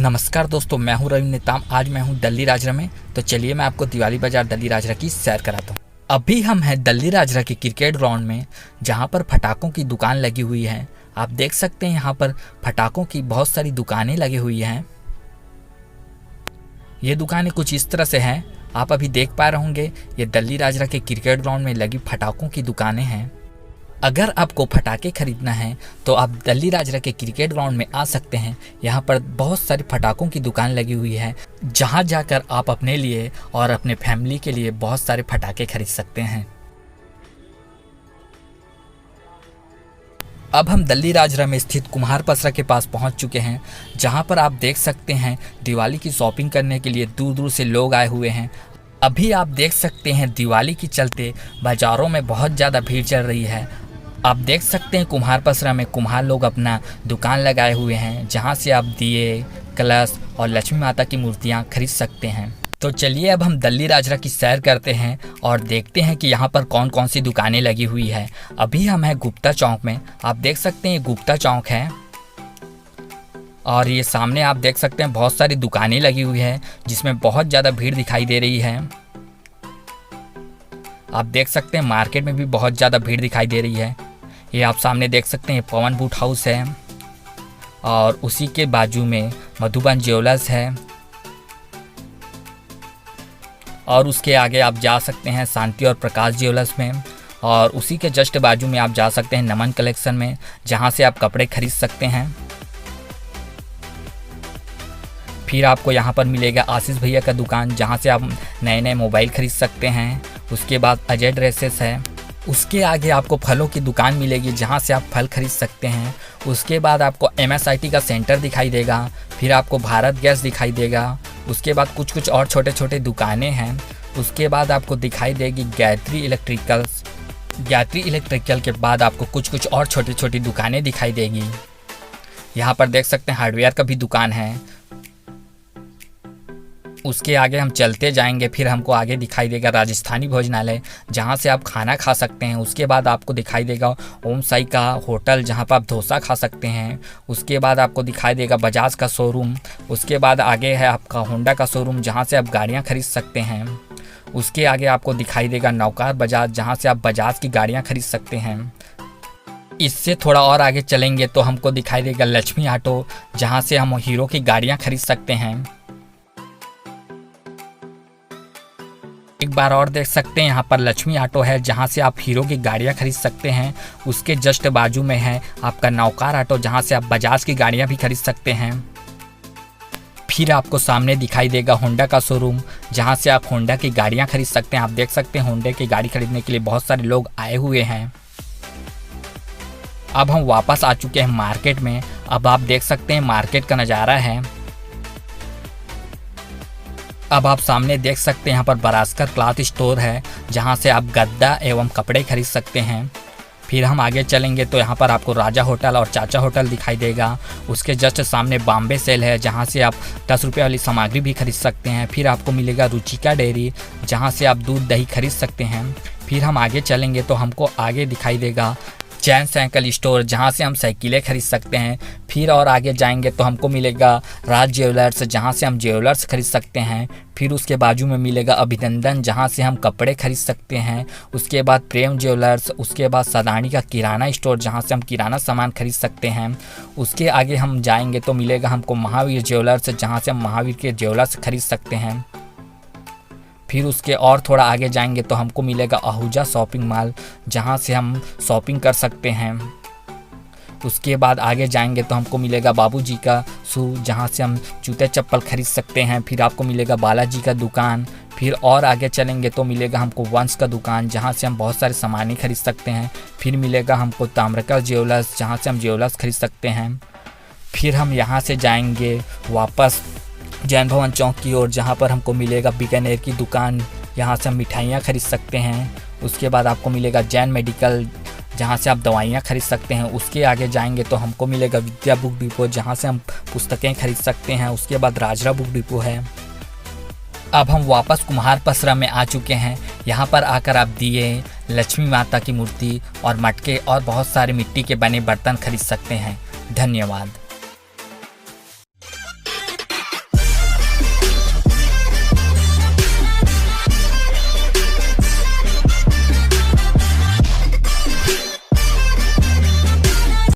नमस्कार दोस्तों, मैं हूं रवि नेताम। आज मैं हूं दिल्ली राजरा में। तो चलिए मैं आपको दिवाली बाजार दिल्ली राजरा की सैर कराता हूं। अभी हम हैं दिल्ली राजरा के क्रिकेट ग्राउंड में, जहां पर फटाकों की दुकान लगी हुई है। आप देख सकते हैं यहाँ पर फटाकों की बहुत सारी दुकानें लगी हुई हैं। ये दुकानें कुछ इस तरह से हैं, आप अभी देख पा रहे होंगे। ये दिल्ली राजरा के क्रिकेट ग्राउंड में लगी फटाकों की दुकानें हैं। अगर आपको फटाके खरीदना है तो आप दिल्ली राजरा के क्रिकेट ग्राउंड में आ सकते हैं। यहाँ पर बहुत सारी फटाकों की दुकान लगी हुई है, जहाँ जाकर आप अपने लिए और अपने फैमिली के लिए बहुत सारे फटाके खरीद सकते हैं। अब हम दिल्ली राजरा में स्थित कुम्हार पसरा के पास पहुँच चुके हैं, जहाँ पर आप देख सकते हैं दिवाली की शॉपिंग करने के लिए दूर दूर से लोग आए हुए हैं। अभी आप देख सकते हैं दिवाली के चलते बाज़ारों में बहुत ज़्यादा भीड़ चल रही है। आप देख सकते हैं कुम्हार पसरा में कुम्हार लोग अपना दुकान लगाए हुए हैं, जहां से आप दिए, कलश और लक्ष्मी माता की मूर्तियां खरीद सकते हैं। तो चलिए अब हम दिल्ली राजरा की सैर करते हैं और देखते हैं कि यहाँ पर कौन कौन सी दुकानें लगी हुई है। अभी हम हैं गुप्ता चौक में। आप देख सकते हैं ये गुप्ता चौक है और ये सामने आप देख सकते हैं बहुत सारी दुकानें लगी हुई है, जिसमें बहुत ज़्यादा भीड़ दिखाई दे रही है। आप देख सकते हैं मार्केट में भी बहुत ज़्यादा भीड़ दिखाई दे रही है। ये आप सामने देख सकते हैं पवन बूट हाउस है और उसी के बाजू में मधुबन ज्वेलर्स है और उसके आगे आप जा सकते हैं शांति और प्रकाश ज्वेलर्स में और उसी के जस्ट बाजू में आप जा सकते हैं नमन कलेक्शन में, जहां से आप कपड़े खरीद सकते हैं। फिर आपको यहां पर मिलेगा आशीष भैया का दुकान, जहां से आप नए नए मोबाइल खरीद सकते हैं। उसके बाद अजय ड्रेसेस है। उसके आगे आपको फलों की दुकान मिलेगी, जहां से आप फल खरीद सकते हैं। उसके बाद आपको MSIT का सेंटर दिखाई देगा। फिर आपको भारत गैस दिखाई देगा। उसके बाद कुछ और छोटे छोटे दुकानें हैं। उसके बाद आपको दिखाई देगी गायत्री इलेक्ट्रिकल्स। गायत्री इलेक्ट्रिकल के बाद आपको कुछ और छोटी छोटी दुकानें दिखाई देगी। यहाँ पर देख सकते हैं हार्डवेयर का भी दुकान है। उसके आगे हम चलते जाएंगे, फिर हमको आगे दिखाई देगा राजस्थानी भोजनालय, जहां से आप खाना खा सकते हैं। उसके बाद आपको दिखाई देगा ओम साई का होटल, जहां पर आप डोसा खा सकते हैं। उसके बाद आपको दिखाई देगा बजाज का शोरूम। उसके बाद आगे है आपका होंडा का शोरूम, जहां से आप गाड़ियां खरीद सकते हैं। उसके आगे आपको दिखाई देगा नौकार बजाज, जहाँ से आप बजाज की गाड़ियाँ खरीद सकते हैं। इससे थोड़ा और आगे चलेंगे तो हमको दिखाई देगा लक्ष्मी ऑटो, जहाँ से हम हीरो की गाड़ियाँ खरीद सकते हैं। एक बार और देख सकते हैं यहाँ पर लक्ष्मी ऑटो है, जहाँ से आप हीरो की गाड़ियाँ खरीद सकते हैं। उसके जस्ट बाजू में है आपका नौकार ऑटो, जहाँ से आप बजाज की गाड़ियाँ भी खरीद सकते हैं। फिर आपको सामने दिखाई देगा होंडा का शोरूम, जहाँ से आप होंडा की गाड़ियाँ खरीद सकते हैं। आप देख सकते हैं होंडा की गाड़ी खरीदने के लिए बहुत सारे लोग आए हुए हैं। अब हम वापस आ चुके हैं मार्केट में। अब आप देख सकते हैं मार्केट का नज़ारा है। अब आप सामने देख सकते हैं यहाँ पर बरास्कर क्लॉथ स्टोर है, जहाँ से आप गद्दा एवं कपड़े खरीद सकते हैं। फिर हम आगे चलेंगे तो यहाँ पर आपको राजा होटल और चाचा होटल दिखाई देगा। उसके जस्ट सामने बॉम्बे सेल है, जहाँ से आप 10 रुपये वाली सामग्री भी खरीद सकते हैं। फिर आपको मिलेगा रुचिका डेयरी, जहाँ से आप दूध दही खरीद सकते हैं। फिर हम आगे चलेंगे तो हमको आगे दिखाई देगा चैन साइकिल स्टोर, जहाँ से हम साइकिलें खरीद सकते हैं। फिर और आगे जाएंगे तो हमको मिलेगा राज ज्वेलर्स, जहाँ से हम ज्वेलर्स खरीद सकते हैं। फिर उसके बाजू में मिलेगा अभिनंदन, जहाँ से हम कपड़े खरीद सकते हैं। उसके बाद प्रेम ज्वेलर्स। उसके बाद सदानी का किराना स्टोर, जहाँ से हम किराना सामान खरीद सकते हैं। उसके आगे हम जाएंगे तो मिलेगा हमको महावीर ज्वेलर्स, जहाँ से हम महावीर के ज्वेलर्स खरीद सकते हैं। फिर उसके और थोड़ा आगे जाएंगे तो हमको मिलेगा आहूजा शॉपिंग मॉल, जहाँ से हम शॉपिंग कर सकते हैं। उसके बाद आगे जाएंगे तो हमको मिलेगा बाबूजी का शू, जहाँ से हम जूते चप्पल खरीद सकते हैं। फिर आपको मिलेगा बालाजी का दुकान। फिर और आगे चलेंगे तो मिलेगा हमको वंश का दुकान, जहाँ से हम बहुत सारे सामान खरीद सकते हैं। फिर मिलेगा हमको ताम्रकर ज्वेलर्स, जहाँ से हम ज्वेलर्स खरीद सकते हैं। फिर हम यहाँ से जाएंगे वापस जैन भवन चौक की ओर, जहाँ पर हमको मिलेगा बीकानेर की दुकान, यहाँ से हम मिठाइयाँ खरीद सकते हैं। उसके बाद आपको मिलेगा जैन मेडिकल, जहाँ से आप दवाइयाँ खरीद सकते हैं। उसके आगे जाएंगे तो हमको मिलेगा विद्या बुक डिपो, जहाँ से हम पुस्तकें खरीद सकते हैं। उसके बाद राजरा बुक डिपो है। अब हम वापस कुम्हार पसरा में आ चुके हैं। यहाँ पर आकर आप दिए, लक्ष्मी माता की मूर्ति और मटके और बहुत सारे मिट्टी के बने बर्तन खरीद सकते हैं। धन्यवाद।